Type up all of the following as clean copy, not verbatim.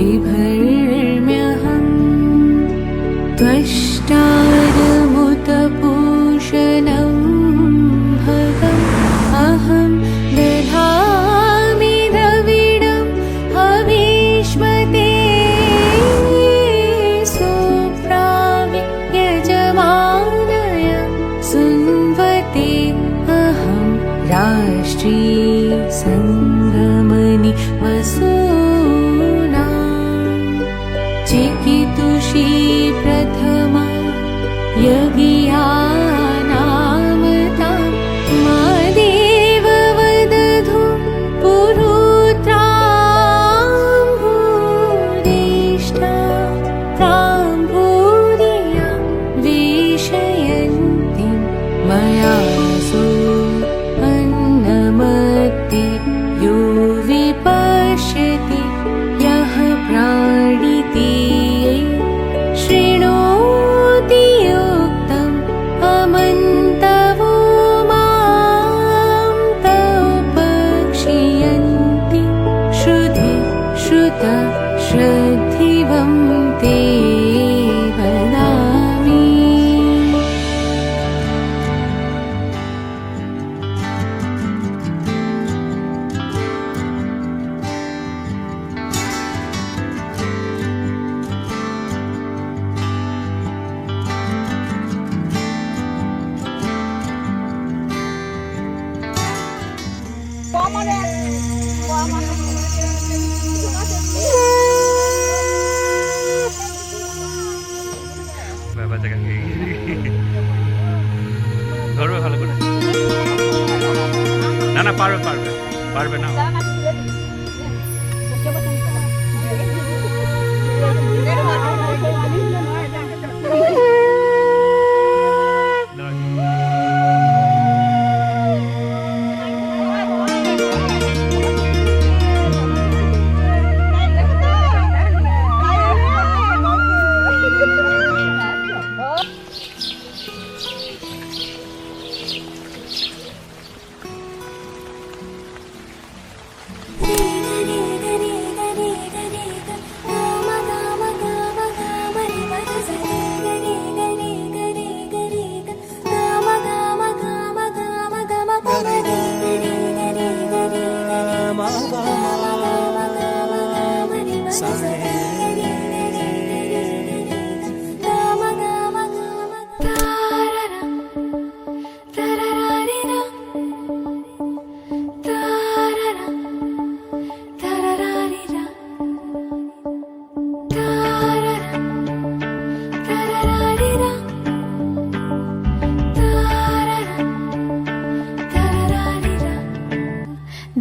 बिभर्म्यहं त्वष्टारमुतपूषणं भगम् अहं दधामि द्रविणं हविष्मते सुप्रावि यजमानय सुन्वते अहं राष्ट्री सङ्गमनि वसूना चिकितुषी प्रथमा यज्ञानामतां मा देव वदधु पुरुत्रां भूरिष्ठा तां भूरियां विषयन्तीं मया सो अन्नमत्ति यो विपश्यति यः प्राणिति शृणोति युक्तम् अमन्तवो मां तौपक्षियन्ति श्रुति श्रुता श्रद्धिवं ते वदामि। বাবা জায়গা ধরো ভালো করে না না পারবে পারবে পারবে না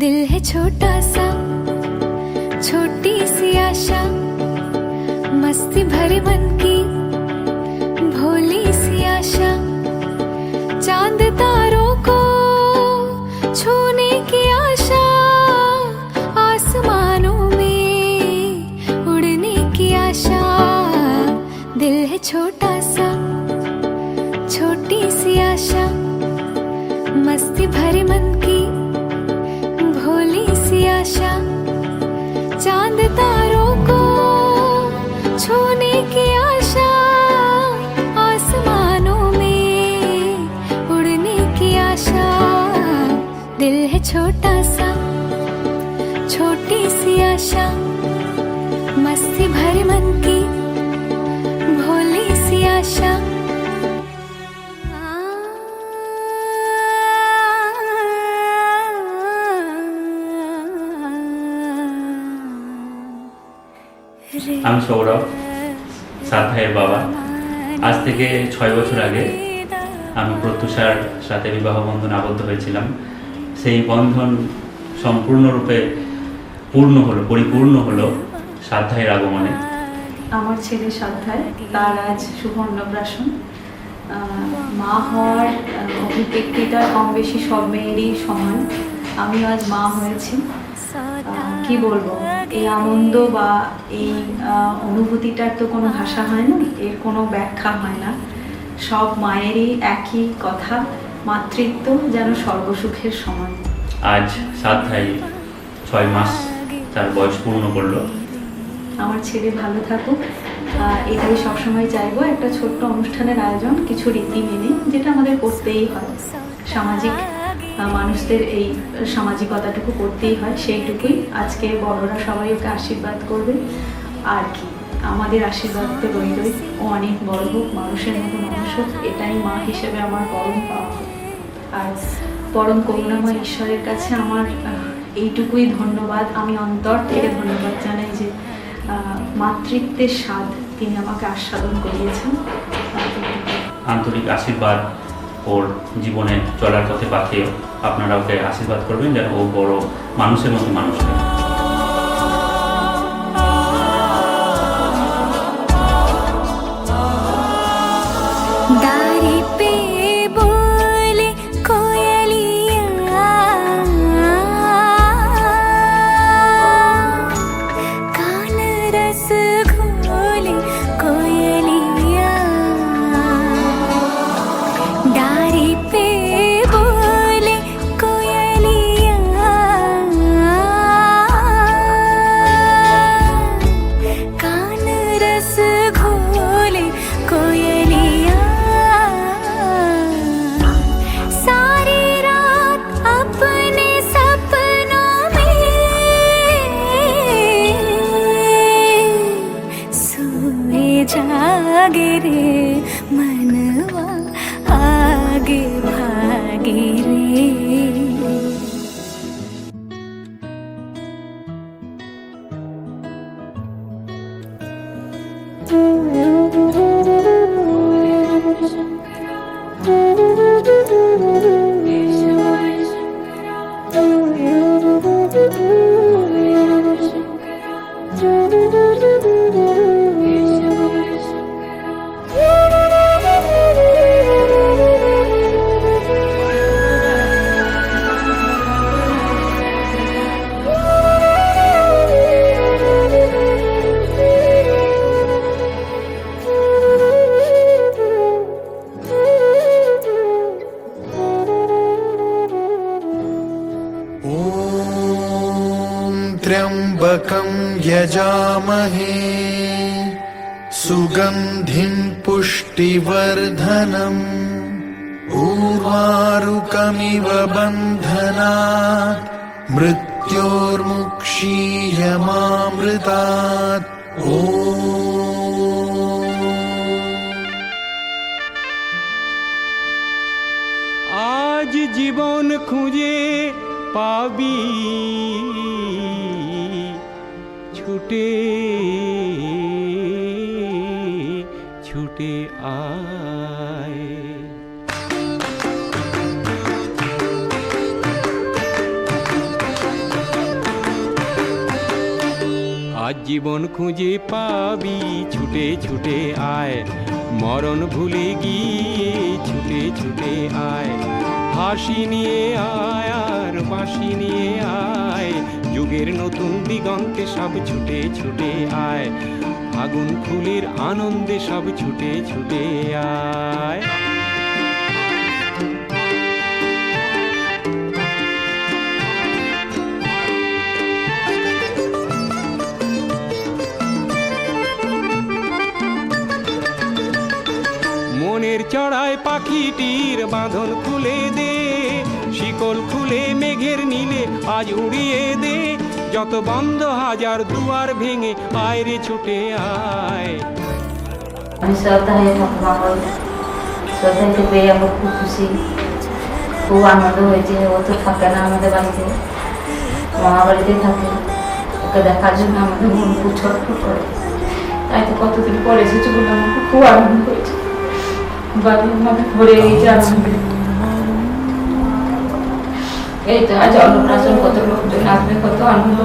दिल है छोटा सा छोटी सी आशा मस्ती भरे मन की भोली सी आशा चांद तारों को छूने की आशा आसमानों में उड़ने की आशा दिल है छोटा सा छोटी सी आशा मस्ती भरे मन की भोली सी आशा चांद तारों को छूने की आशा आसमानों में उड़ने की आशा दिल है छोटा सा छोटी सी आशा मस्ती भरे मन की भोली सी आशा আমি সৌরভ সাত ভাইয়ের বাবা। আজ থেকে 6 বছর আগে আমি প্রত্যুষার সাথে বিবাহ বন্ধন আবদ্ধ হয়েছিলাম। সেই বন্ধন সম্পূর্ণরূপে পরিপূর্ণ হলো সাত ভাইয়ের আগমনে। আমার ছেলে সাত ভাই, তার আজ শুভ অন্নপ্রাশন। মা হওয়ার অভিব্যক্তিটা কম বেশি সব মেয়েরই সমান। আমিও আজ মা হয়েছি। কি বলবো, এই আনন্দ বা এই অনুভূতিটার তো কোনো ভাষা হয় না, এর কোনো ব্যাখ্যা হয় না। সব মায়েরই একই কথা, মাতৃত্ব যেন সর্বসুখের সমান। আজ সাত ভাই 6 মাস তার বয়স পূর্ণ করলো। আমার ছেলে ভালো থাকুক, এটাই সবসময় চাইবো। একটা ছোট্ট অনুষ্ঠানের আয়োজন কিছু রীতি মেনে, যেটা আমাদের করতেই হয়, সামাজিক মানুষদের এই সামাজিকতাটুকু করতেই হয়, সেইটুকুই। আজকে বড়রা সবাই ওকে আশীর্বাদ করবে, আর কি আমাদের আশীর্বাদ তো রইলই। ও অনেক বড় হোক, মানুষের মতো মানুষ হোক, এটাই মা হিসেবে আমার পরম পাওয়া। আর পরম করুণাময় ঈশ্বরের কাছে আমার এইটুকুই ধন্যবাদ, আমি অন্তর থেকে ধন্যবাদ জানাই যে মাতৃত্বের স্বাদ তিনি আমাকে আস্বাদন করিয়েছেন। আন্তরিক আশীর্বাদ ওর জীবনে চলার পথে পাঠিয়ে আপনারা ওকে আশীর্বাদ করবেন যেন ও বড় মানুষের মতো মানুষ হয়। डारी पे बोले कोयलिया, कान रस घोले कोयलिया, डारी पे बोले कोयलिया, कान रस घोले कोयलिया, सारी रात अपने सपनों में सोए जागे रे मनवा, आगे भागे रे। त्र्यम्बकं यजामहे सुगन्धिं पुष्टिवर्धनम् उर्वारुकमिव बन्धनात् मृत्योर्मुक्षीयमामृतात्। আজ জীবন খুঁজে পাবি, ছুটে ছুটে আয়। আজ জীবন খুঁজে পাবি, ছুটে ছুটে আয়। মরণ ভুলে গিয়ে ছুটে ছুটে আয়। হাসি নিয়ে আয় আর বাঁশি নিয়ে আয়, যুগের নতুন দিগন্তে সব ছুটে ছুটে আয়। আগুন ফুলের আনন্দে সব ছুটে ছুটে আয়। মনের চড়ায় পাখিটির বাঁধন খুলে দে, শিকল খুলে মেঘের নীলে আজ উড়িয়ে দে। যত বন্ধ হাজার দুয়ার ভেঙে আয় রে ছুটে আয়। আমি শ্রদ্ধায় ঠাকুর, শ্রদ্ধাইতে পেয়ে আমরা খুব খুশি, খুব আনন্দ হয়েছে। ও তো থাকে না আমাদের বাড়িতে, মামা বাড়িতে থাকে। ওকে দেখার জন্য আমাদের মন খুব ছটফট করে। তাই তো কতদিন পরে এসেছে বলে আমাকে খুব আনন্দ হয়েছে, বাড়ির মধ্যে ভরে গেছে আনন্দ। এই তো আজ অন্নপ্রাশন, কত লোকজন আসবে, কত আনন্দ,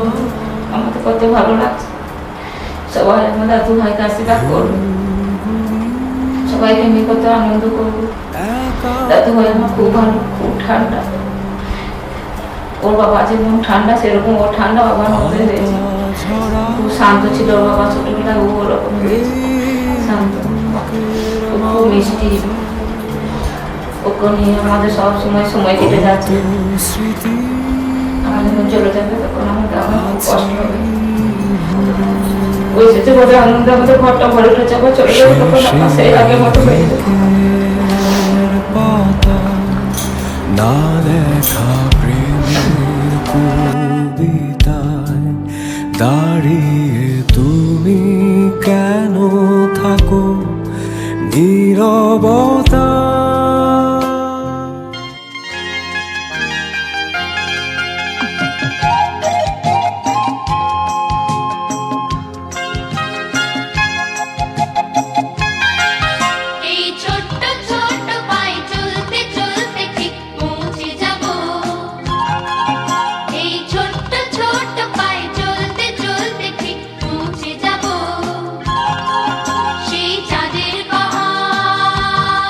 আমার তো কত ভালো লাগছে। সবাই আমার দাদু ভাইকে আশীর্বাদ করবে, সবাইকে নিয়ে কত আনন্দ করবো। দাদু ভাই আমার খুব ভালো, খুব ঠান্ডা। ওর বাবা যেমন ঠান্ডা, সেরকম ওর ঠান্ডা বাবার মধ্যে হয়েছে। খুব শান্ত ছিল ওর বাবা, ছোটবেলায় ও ওরকম হয়েছে শান্ত, খুব মিষ্টি। ওকে নিয়ে আমাদের সব সময় কেটে যাচ্ছে। আমার যখন চলে যাবে তখন আমাদের আমার খুব কষ্ট হবে। ওই যে বড় আনন্দ আমাদের ঘরটা ভরে উঠেছে, আবার চলে যাবে তখন আমার সেই আগের মতো হয়ে যাবে। পাতা না লেখা প্রেমের কবিতায় দাঁড়িয়ে তুমি কেন থাকো নীরবতা। এই ছোট্ট ছোট্ট পায়ে চলতে চলতে ঠিক পৌঁছে যাব। এই ছোট্ট ছোট্ট পায়ে চলতে চলতে ঠিক পৌঁছে যাব সেই চাঁদের পাহাড়।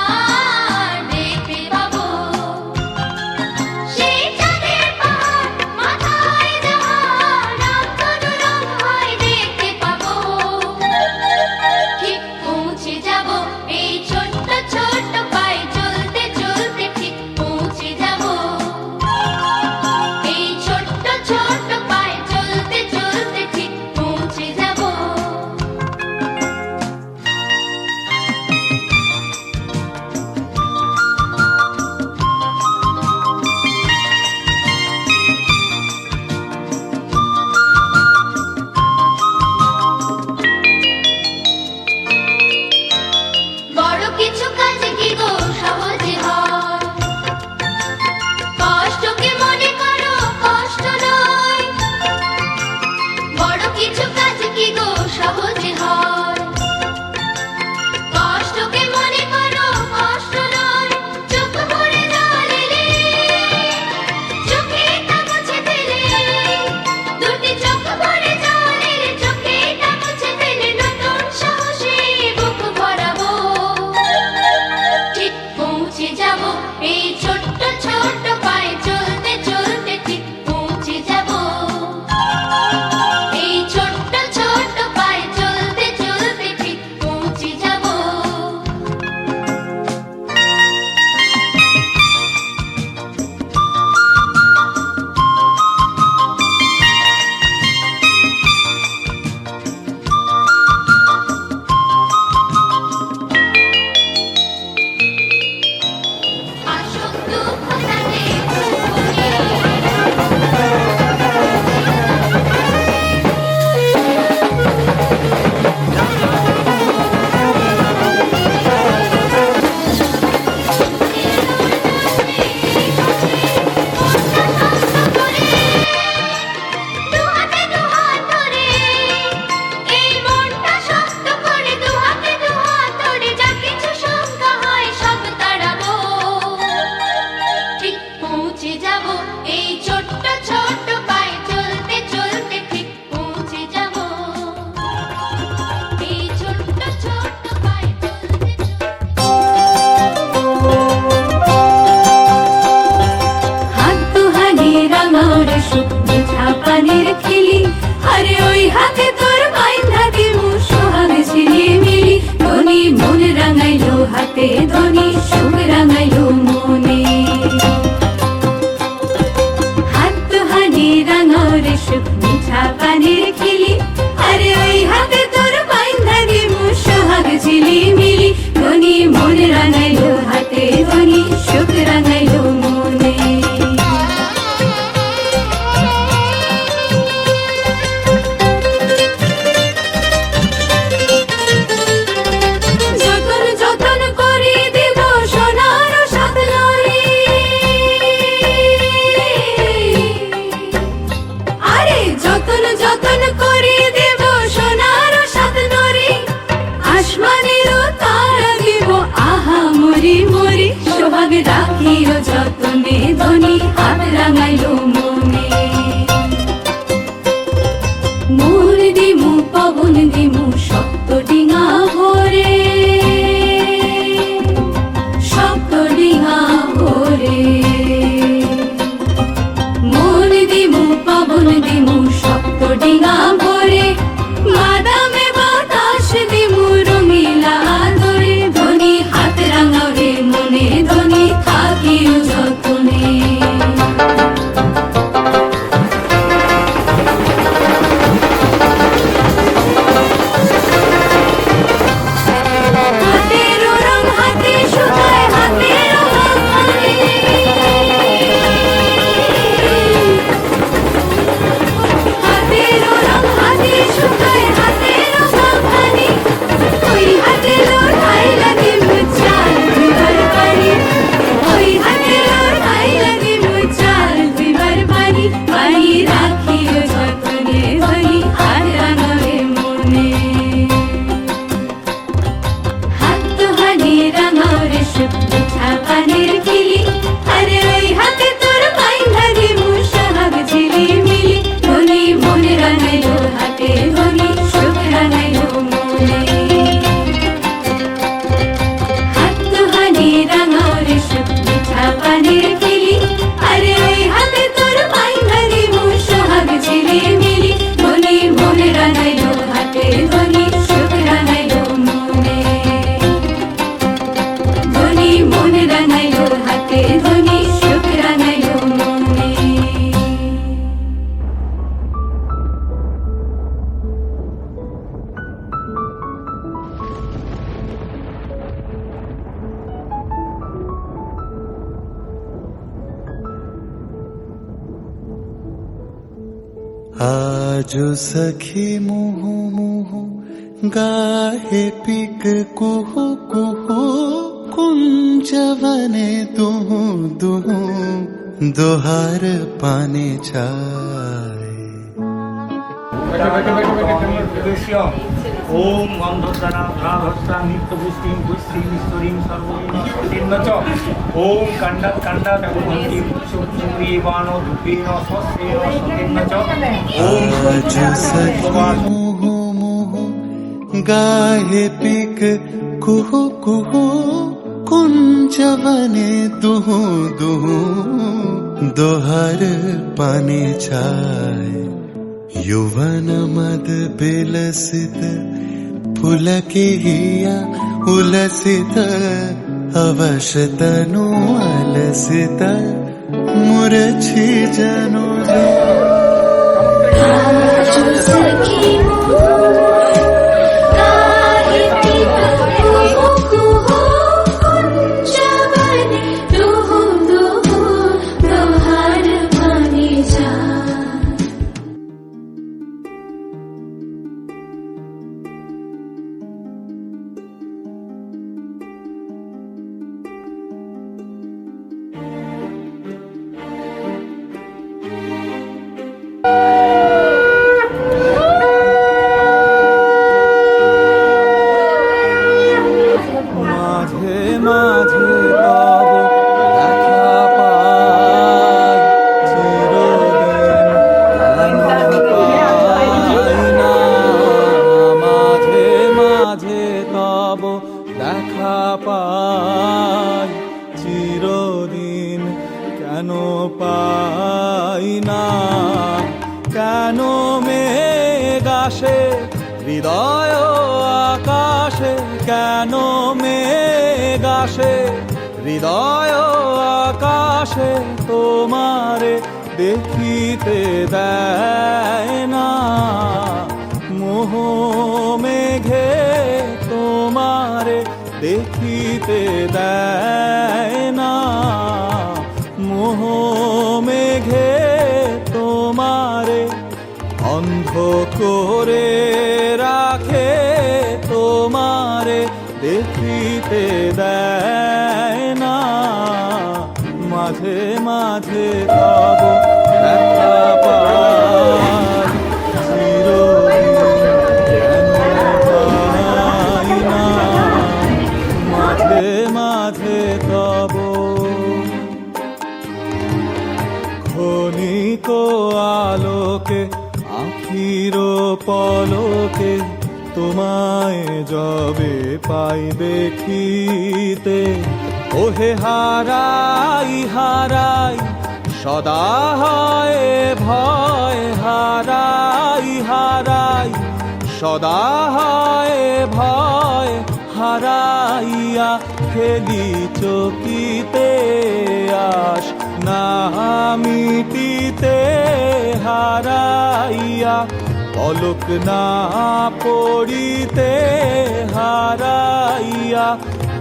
आज सखी मुहु मुहु गाहे पिक कुहु कुहु कुंजवने दुहु दुहु दोहार पाने चाय। ओम गंधोद्दाना राधस्ता नित्य पुष्टिं पुष्टिं ईश्वरीं सर्वोन्न च ओम कंडा कंडा भगवती सुप्रीवानो धूपेन स्वस्तेन सतेन च आज सखी मुहु मुहु गाहे पिक कुहु कुहु कुंजवने दुहु दुहु दोहर पाने चाय। यौवन मद बिलसित पुलके हिया उलसित अवश तनु अलसित मुरछी जनु হৃদয় আকাশে কেন মেঘ আসে, হৃদয় আকাশে তোমারে দেখিতে দেয় না। মোহ মেঘে তোমারে দেখিতে দেয় না। মোহ মেঘে তোমারে অন্ধ করে রাখে, তোমারে দেখিতে দেয় না। মাঝে মাঝে তব দেখা পাই, চিরদিন কেন পাই না। মাঝে মাঝে তব ক্ষণিক আলোকে আখির পলকে তোমায় যবে পাই দেখিতে, ওহে হারাই হারাই সদা হয় ভয়, হারাই হারাই সদা হয় ভয়। হারাইয়া খেলি চকিতে আস না মিটিতে, হারাইয়া পলক না পড়িতে, হারাইয়া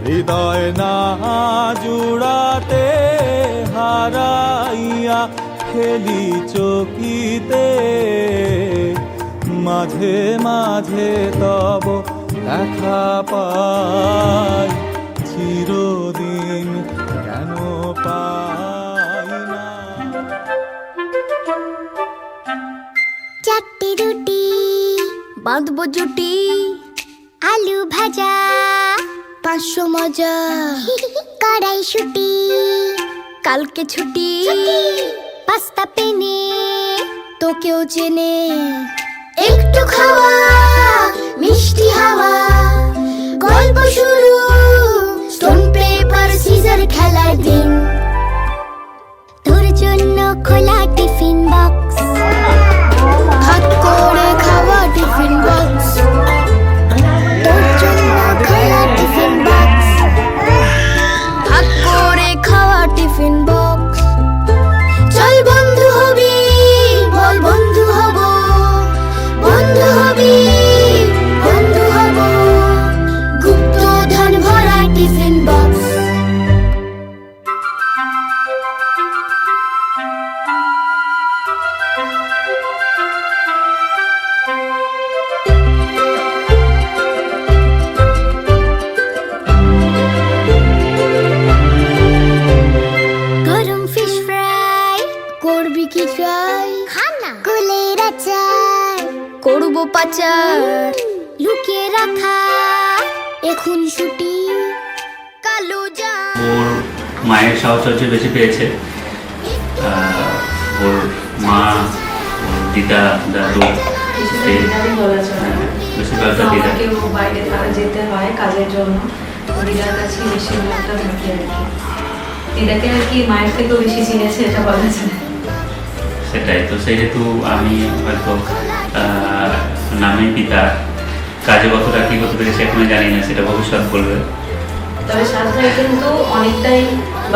হৃদয় না জুড়াতে, হারাইয়া খেলি চকিতে। মাঝে মাঝে তব দেখা পাই, চিরদিন কেন পাই না। চারটি রুটি বাঁধবো জুটি, আলু ভাজা 500 মজা, কড়াই শুটি কালকে ছুটি, পাস্তা পেনে তোকেও চেনে, একটু খাওয়া মিষ্টি হাওয়া, গল্প শুরু স্টোন পেপার সিজার খেলার দিন, তোর জন্য খোলা টিফিন বক্স, হাত করে খাওয়া টিফিন বক্স, তোর জন্য খোলা টিফিন বক্স, হাত করে খাওয়া টিফিন বক্স। চল বন্ধু হবি, বল বন্ধু হব, বন্ধু হবি পাচার লুকিয়ে রাখা এখন ছুটি কালো যা ওর মায়ের সাহচর্য বেশি পেয়েছে। ওর মা, ওর দিদা, দাদু, কিছুটা দিদারই বলা চলে। বেশিরভাগটা দিদা। আমাকেও বাইরে থাকা যেতে হয় কাজের জন্য, দিদার কাছে বেশিরভাগটা থাকি আর কি। দিদাকে আর কি মায়ের থেকেও বেশি চিনেছে এটা বলা যায়। সেটাই তো, সেহেতু আমি হয়তো নামে পিতা, কাজে কতটা কি করতে পেরেছি এখনো জানি না, সেটা ভবিষ্যৎ বলবে। তবে সাত ভাই কিন্তু অনেকটাই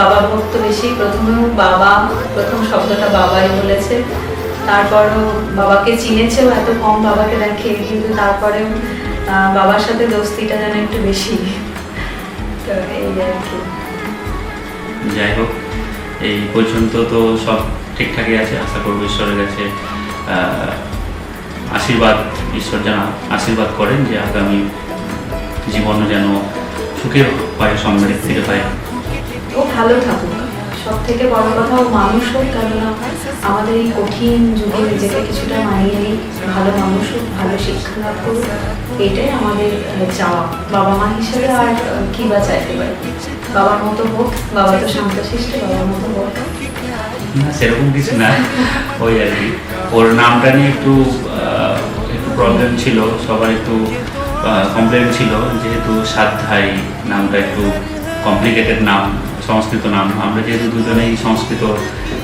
বাবা ভক্ত বেশি। প্রথমেও বাবা, প্রথম শব্দটা বাবাই বলেছে, তারপরও বাবাকে চিনেছেও, এত কম বাবাকে দেখে, কিন্তু তারপরেও বাবার সাথে দোস্তিটা যেন একটু বেশি। তো এই আর কি। যাই হোক, এই পর্যন্ত তো সব ঠিকঠাকই আছে। আশা করবো ঈশ্বরের কাছে আশীর্বাদ, ঈশ্বর যেন আশীর্বাদ করেন যে আগামী জীবনও যেন সুখের পায়, সমৃদ্ধির পায়। ও ভালো থাকুক, সব থেকে বড় কথা ও মানুষ হোক। কেননা আমাদের এই কঠিন যুগে নিজেকে কিছুটা মানিয়ে নিই, ভালো মানুষ হোক, ভালো শিক্ষা লাভ করুক, এটাই আমাদের চাওয়া বাবা মা হিসেবে। আর কি বা চাইতে পারি, বাবার মতো হোক। বাবা তো শান্তশিষ্ট, বাবার মতো হোক। না সেরকম কিছু না, ওই আর কি। ওর নামটা নিয়ে একটু প্রবলেম ছিল, সবার একটু কমপ্লেন ছিল, যেহেতু সাত ভাই নামটা একটু কমপ্লিকেটেড নাম, সংস্কৃত নাম। আমরা যেহেতু দুজনেই সংস্কৃত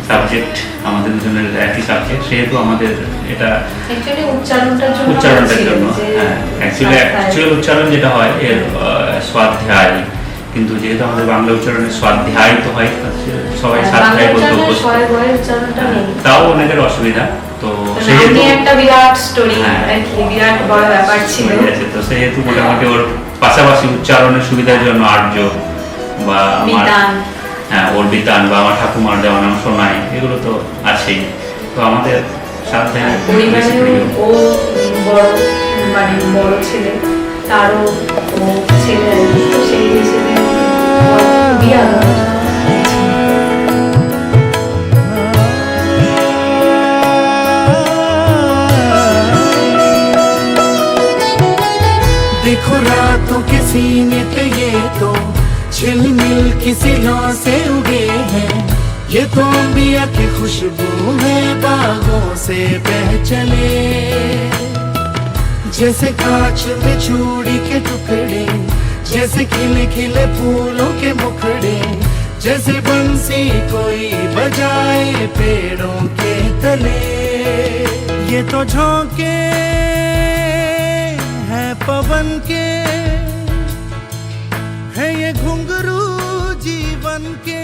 সাবজেক্ট, আমাদের দুজনের একই সাবজেক্ট, সেহেতু আমাদের এটা উচ্চারণটার জন্য, হ্যাঁ অ্যাকচুয়াল উচ্চারণ যেটা হয় এর স্বাধ্যায়, কিন্তু যেহেতু আমাদের বাংলা উচ্চারণে স্বাধ্যায় তো হয়, সবাই স্বাধ্যায় বলতে অভ্যস্ত, তাও অনেকের অসুবিধা। তো সেহেতু একটা বিরাট স্টোরি, বিরাট বড় ব্যাপার ছিল। তো সেহেতু মোটামুটি ওর পাশাপাশি উচ্চারণের সুবিধার জন্য আর্য বা আমার, হ্যাঁ ওর বিতান বা আমার ঠাকুমার দেওয়া নাম সোনাই, এগুলো তো আছেই। তো আমাদের সাথে ও বড়, মানে বড় ছেলে, তারও ও ছেলে, তো সেই হিসেবে বিয়ে देखो रातों के सीने पे ये तो झिलमिल किसी लौ से उगे हैं, ये तो अंबिया की खुशबू है बागों से बह चले। जैसे कांच में चूड़ी के टुकड़े, जैसे खिले खिले फूलों के मुखड़े, जैसे बंसी कोई बजाए पेड़ों के तले। ये तो झोंके है पवन के, है ये घुंघरू जीवन के।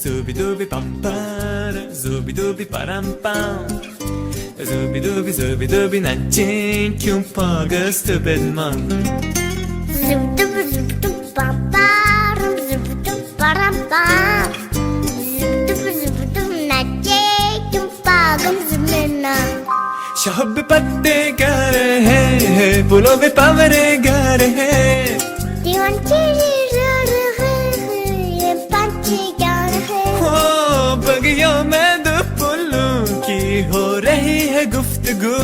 Zubi dubi pam para, zubi dubi param pam, zubi dubi nache kyun pagas to bedman. Zubi dubi pam pam, zubi dubi param pam, zubi dubi nache kyun pagas to bedman. शहब पत्ते गा रहे हैं, फूलों में पवरे गा रहे हैं, दीवान तेरी रहे ये पंछी गा रहे। हो बगियों में दो फूलों की हो रही है गुफ्तगू,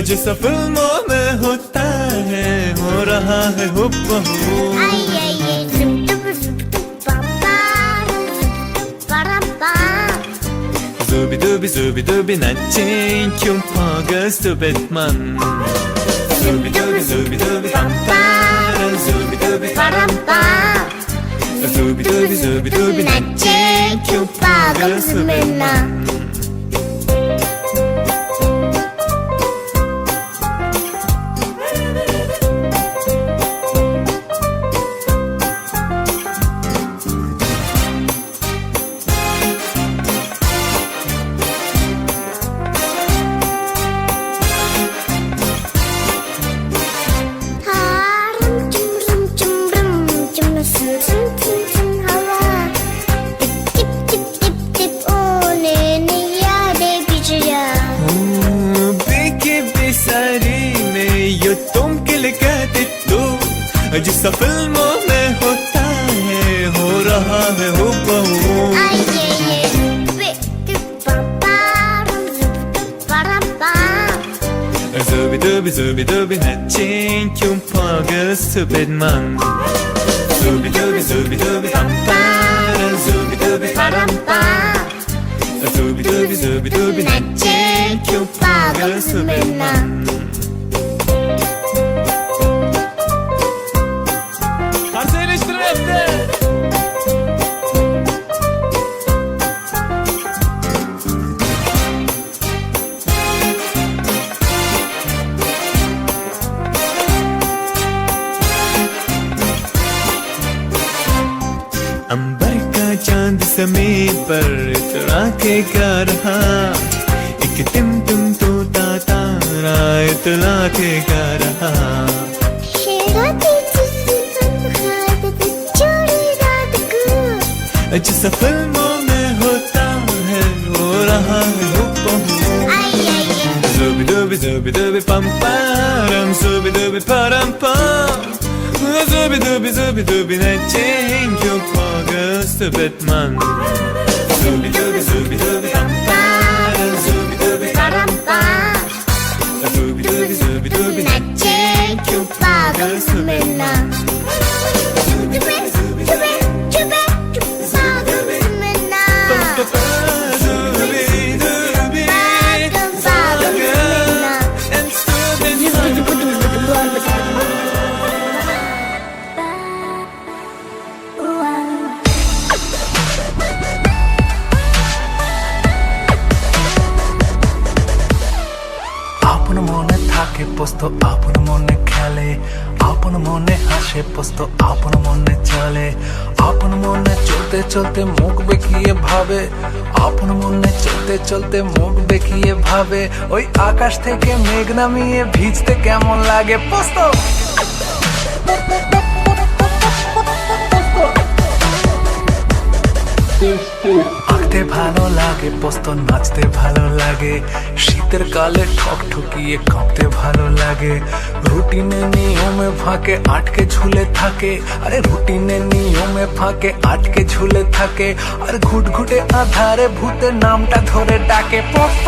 जैसा फिल्मों में होता है हो रहा है हुब्बहू। आई आई zubi pam pam, param pam. Zubi dubi nache kyun pagas to bedman. Zubi dubi pam pam, zubi dubi param pam, zubi dubi nache kyun pagas to bedman. जिसा फिल्मों में होता है हो रहा है हुबहू Ay, yeah, yeah. Ba-ba-ba-dum, ba-da-bam. Zubi dubi nättiin kumpagössä bedman Zubi dubi pampara Zubi dubi parampa Zubi dubi nättiin kumpagössä bedman अंबर का चांद ज़मीन पर इतरा के गा रहा एक टिम टिम तोता तारा इतला के गा रहा शेराती चुस्ती चुपखाते चोरी रात को जिसा फिल्मों में होता है हो रहा है हुबहू Ay, ay, yeah. Zubi dubi pamparam Zubi dubi parampam Zubi dubi nättiin kumpagössä bedman Zubi dubi pamparam Zubi dubi Ba-dum-ba. Zubi dubi nättiin kumpagössä bedman আপন মনে থাকে পোস্ত আপন মনে খেলে আপন মনে হাসে পোস্ত আপন মনে চলে আপন মনে চলতে চলতে মুখ বেঁকিয়ে ভাবে আপন মনে চলতে চলতে মুখ বেঁকিয়ে ভাবে ওই আকাশ থেকে মেঘ নামিয়ে ভিজতে কেমন লাগে পোস্ত আঁকতে ভালো লাগে পোস্ত নাচতে ভালো লাগে শীতের কালে ঠকঠকিয়ে কাঁপতে ভালো লাগে রুটিনে নিয়মে ফাঁকে আটকে ঝুলে থাকে আরে রুটিনে নিয়মে ফাঁকে আটকে ঝুলে থাকে আর ঘুটঘুটে আধারে ভূতের নামটা ধরে ডাকে পোস্ত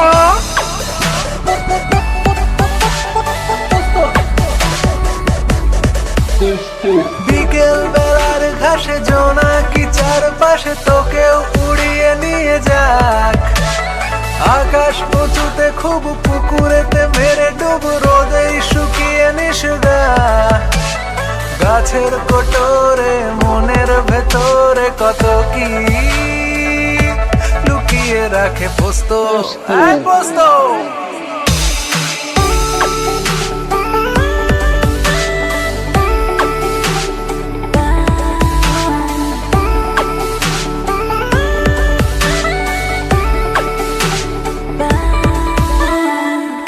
বিকেল বেলার ঘাসে জোনাকি চারপাশে তোকেও উড়িয়ে নিয়ে যাক আকাশ উঁচুতে খুব পুকুরেতে মেরে ডুব রোদেই শুকিয়ে নিষগা গাছের কোটরে মনের ভেতরে কত কি লুকিয়ে রাখে পোস্ত পোস্ত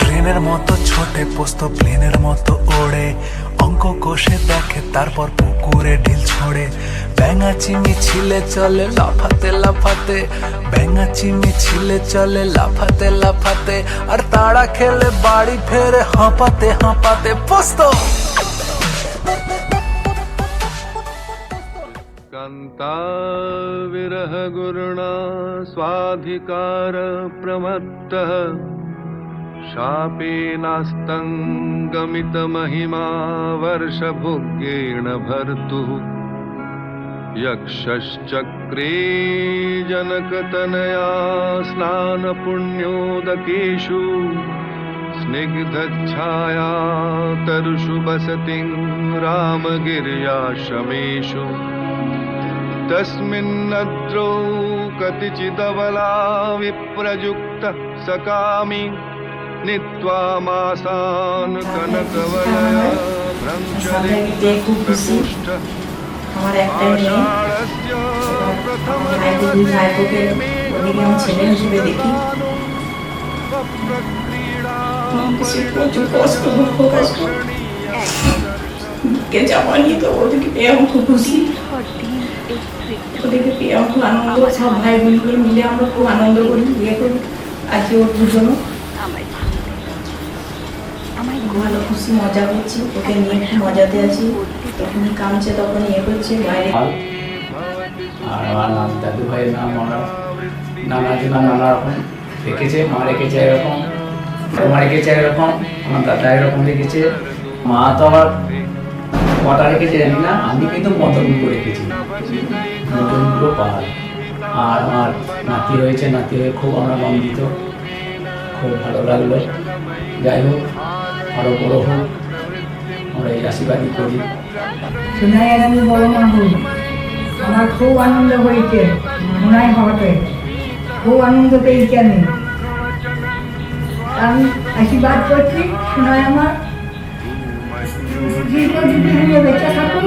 প্লেনের মতো ছোটে পোস্ত প্লেনের মতো ওড়ে অঙ্ক কষে দেখে তারপর পুকুরে ঢিল ছোড়ে ব্যাঙা চিমি ছিলে চলে লাফাতে লাফাতে ব্যাঙা চিমি ছিলে চলে লাফাতে লাফাতে আর তাড়া খেলে বাড়ি ফেরে হাঁপাতে হাঁপাতে পোস্ত कांता विरह गुरुणा स्वाधिकार प्रमत्तः शापेनास्तङ्गमित महिमा वर्षभुग्येण भर्तुः यक्षश्चक्रे जनकतनया स्नानपुण्योदकेषु स्निग्धच्छाया तरुषु बसतिं रामगिर्याश्रमेषु तस्मिन्नद्रौ कतिचिदबला विप्रयुक्तः सकामी नीत्वा मासान् कनकवलया ब्रह्मचरित्रप्रकोष्ठ আমার একটা মেয়ে ভাইকে দুই ভাইকে ওদিকে আমার ছেলে হিসেবে দেখি প্রচুর কষ্ট দুঃখ কষ্ট কে জামানি তো ওদেরকে পেয়ে আমার খুব খুশি ওদেরকে পেয়ে আমার খুব আনন্দ সব ভাই বোনগুলো মিলে আমরা খুব আনন্দ করি বিয়ে করি আজকে ওর দুজনও ভালো খুশি মজা করছি ওকে নিয়ে খুব মজাতে আছি তখনই কামছে, তখনই করছে বাইরে। আর আমার দাদু ভাইয়ের নাম আমরা নানার জন্য নানা রকম রেখেছে। মা রেখেছে এরকম, মা রেখেছে এরকম, আমার দাদা এরকম রেখেছে। মা তো আবার কটা রেখেছে জানি না, আমি কিন্তু মদনগুলো রেখেছি, মদনগুলো পাহাড়। আর আমার নাতি রয়েছে, নাতি হয়ে খুব আমরা আনন্দিত, খুব ভালো লাগলো। যাই হোক, আরও বড়ো হোক, আমরা এই আশীর্বাদই করি। সোনাইয়ের আমি বড় মা হই, আমার খুব আনন্দ হয়েছে সোনাই হওয়াতে, খুব আনন্দ পেয়েছি আমি আশীর্বাদ করছি সোনাই আমার দীর্ঘ বেঁচে থাকুক,